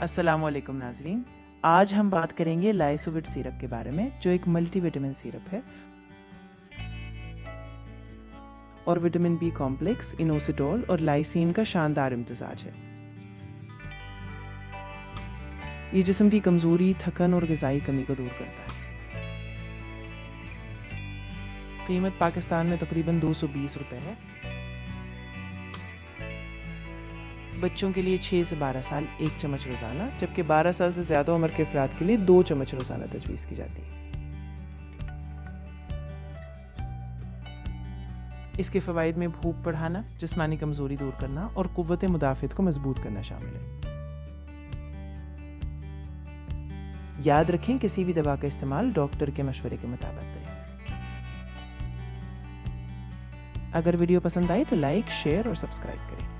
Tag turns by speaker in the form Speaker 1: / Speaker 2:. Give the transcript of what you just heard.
Speaker 1: अस्सलामुअलैकुम नाज़रीन। आज हम बात करेंगे लाइसोविट सिरप के बारे में, जो एक मल्टीविटामिन सिरप है और विटामिन बी कॉम्प्लेक्स, इनोसिटोल और लाइसीन का शानदार इम्तिजाज है। ये जिस्म की कमज़ोरी, थकन और ग़िज़ाई कमी को दूर करता है। कीमत पाकिस्तान में तकरीबन 220 रुपए है। बच्चों के लिए 6 से 12 साल 1 चम्मच रोज़ाना, जबकि 12 साल से ज़्यादा उम्र के अफराद के लिए 2 चम्मच रोज़ाना तजवीज़ की जाती है। इसके फ़वाइद में भूख बढ़ाना, जिस्मानी कमज़ोरी दूर करना और क़ुव्वत मुदाफ़ियत को मज़बूत करना शामिल है। याद रखें, किसी भी दवा का इस्तेमाल डॉक्टर के मशवरे के मुताबिक करें। अगर वीडियो पसंद आए तो लाइक, शेयर और सब्सक्राइब करें।